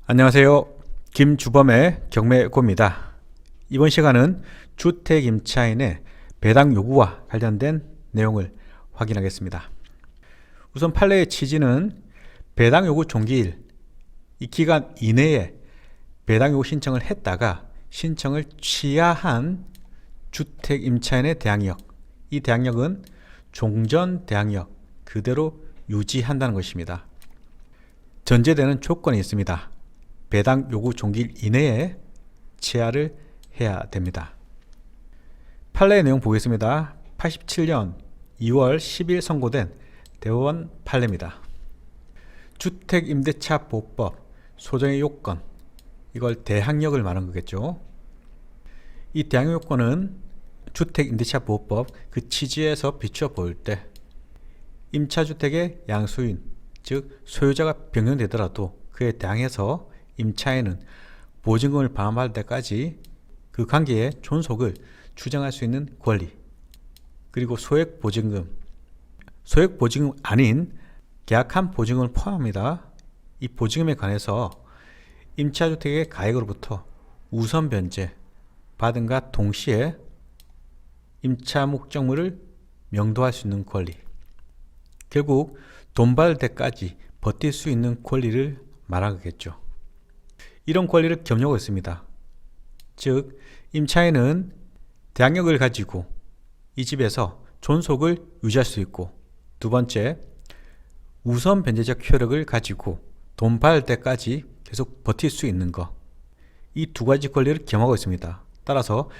안녕하세요. 김주범의 경매고입니다. 이번 시간은 주택임차인의 배당 요구와 관련된 내용을 확인하겠습니다. 우선 판례의 취지는 배당 요구 종기일, 이 기간 이내에 배당 요구 신청을 했다가 신청을 취하한 주택임차인의 대항력, 이 대항력은 종전 대항력 그대로 유지한다는 것입니다. 전제되는 조건이 있습니다. 배당 요구 종기일 이내에 취하를 해야 됩니다. 판례의 내용 보겠습니다. 87년 2월 10일 선고된 대법원 판례입니다. 주택임대차 보호법 소정의 요건, 이걸 대항력을 말하는 거겠죠. 이 대항력 요건은 주택임대차 보호법 그 취지에서 비추어 볼 때 임차주택의 양수인, 즉 소유자가 변경되더라도 그에 대항해서 임차인은 보증금을 반환받을 때까지 그 관계의 존속을 주장할 수 있는 권리, 그리고 소액보증금 아닌 계약한 보증금을 포함합니다. 이 보증금에 관해서 임차주택의 가액으로부터 우선 변제 받은과 동시에 임차 목적물을 명도할 수 있는 권리, 결국 돈 받을 때까지 버틸 수 있는 권리를 말하겠죠. 이런 권리를 겸용하고 있습니다. 즉 임차인은 대항력을 가지고 이 집에서 존속을 유지할 수 있고, 두 번째 우선 변제적 효력을 가지고 돈 받을 때까지 계속 버틸 수 있는 것, 이 두 가지 권리를 겸하고 있습니다. 따라서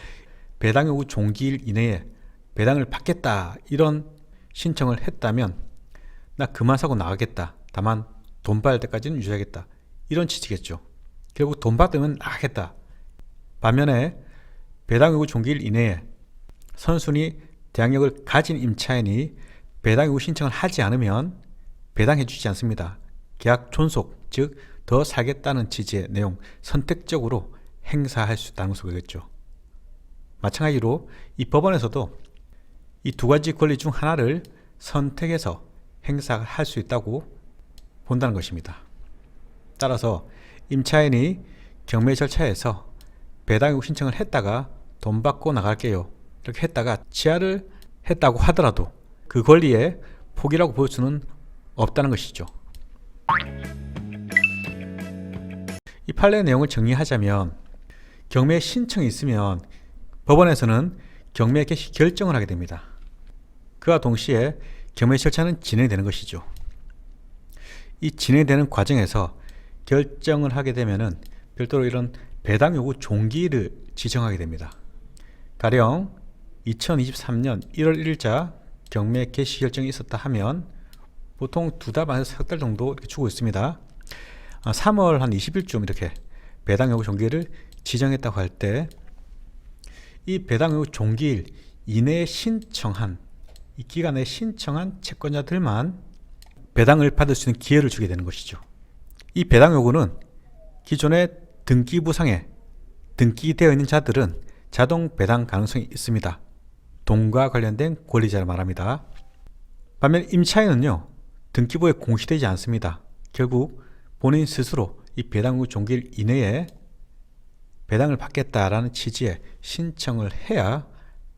배당 요구 종기일 이내에 배당을 받겠다 이런 신청을 했다면 나 그만 사고 나가겠다, 다만 돈 받을 때까지는 유지하겠다, 이런 취지겠죠. 결국 돈 받으면 나가겠다. 반면에 배당 요구 종기일 이내에 선순위 대항력을 가진 임차인이 배당 요구 신청을 하지 않으면 배당해 주지 않습니다. 계약 존속, 즉 더 살겠다는 취지의 내용 선택적으로 행사할 수 있다는 소리겠죠. 마찬가지로 이 법원에서도 이 두 가지 권리 중 하나를 선택해서 행사할 수 있다고 본다는 것입니다. 따라서 임차인이 경매 절차에서 배당 요구 신청을 했다가 돈 받고 나갈게요 이렇게 했다가 취하를 했다고 하더라도 그 권리의 포기라고 볼 수는 없다는 것이죠. 이 판례의 내용을 정리하자면 경매 신청이 있으면 법원에서는 경매 개시 결정을 하게 됩니다. 그와 동시에 경매 절차는 진행되는 것이죠. 이 진행되는 과정에서 결정을 하게 되면은 별도로 이런 배당 요구 종기일을 지정하게 됩니다. 가령 2023년 1월 1일자 경매 개시 결정이 있었다 하면 보통 2달 반에서 3달 정도 이렇게 주고 있습니다. 3월 한 20일쯤 이렇게 배당 요구 종기일을 지정했다고 할 때 이 배당 요구 종기일 이내에 신청한, 이 기간에 신청한 채권자들만 배당을 받을 수 있는 기회를 주게 되는 것이죠. 이 배당 요구는 기존의 등기부상에 등기되어 있는 자들은 자동 배당 가능성이 있습니다. 돈과 관련된 권리자를 말합니다. 반면 임차인은요, 등기부에 공시되지 않습니다. 결국 본인 스스로 이 배당 요구 종기일 이내에 배당을 받겠다라는 취지의 신청을 해야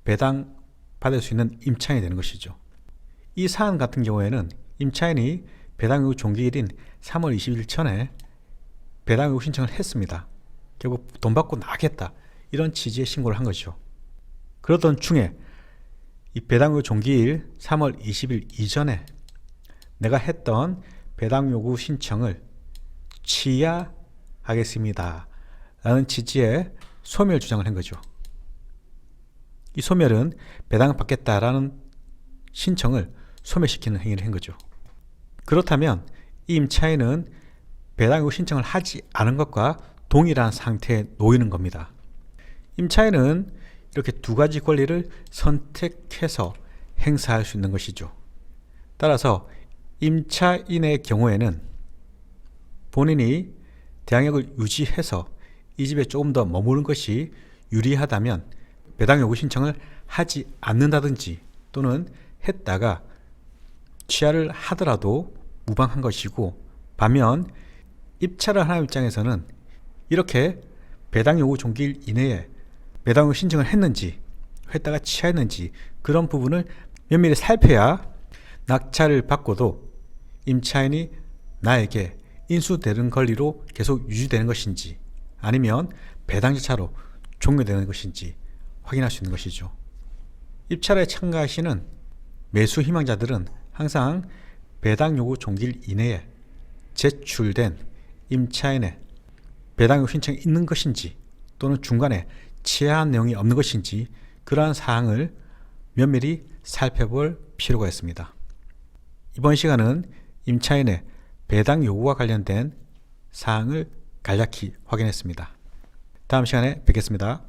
배당 받을 수 있는 임차인이 되는 것이죠. 이 사안 같은 경우에는 임차인이 배당 요구 종기일인 3월 20일 전에 배당 요구 신청을 했습니다. 결국 돈 받고 나가겠다 이런 취지의 신고를 한 것이죠. 그러던 중에 이 배당 요구 종기일 3월 20일 이전에 내가 했던 배당 요구 신청을 취하하겠습니다 라는 취지의 소멸 주장을 한 거죠. 이 소멸은 배당을 받겠다라는 신청을 소멸시키는 행위를 한 거죠. 그렇다면 이 임차인은 배당 요구 신청을 하지 않은 것과 동일한 상태에 놓이는 겁니다. 임차인은 이렇게 두 가지 권리를 선택해서 행사할 수 있는 것이죠. 따라서 임차인의 경우에는 본인이 대항력을 유지해서 이 집에 조금 더 머무는 것이 유리하다면 배당 요구 신청을 하지 않는다든지 또는 했다가 취하를 하더라도 무방한 것이고, 반면 입찰을 하는 입장에서는 이렇게 배당 요구 종기일 이내에 배당 요구 신청을 했는지 했다가 취하했는지 그런 부분을 면밀히 살펴야 낙찰을 받고도 임차인이 나에게 인수되는 권리로 계속 유지되는 것인지 아니면 배당 절차로 종료되는 것인지 확인할 수 있는 것이죠. 입찰에 참가하시는 매수 희망자들은 항상 배당 요구 종기일 이내에 제출된 임차인의 배당 요구 신청이 있는 것인지 또는 중간에 취하한 내용이 없는 것인지 그러한 사항을 면밀히 살펴볼 필요가 있습니다. 이번 시간은 임차인의 배당 요구와 관련된 사항을 간략히 확인했습니다. 다음 시간에 뵙겠습니다.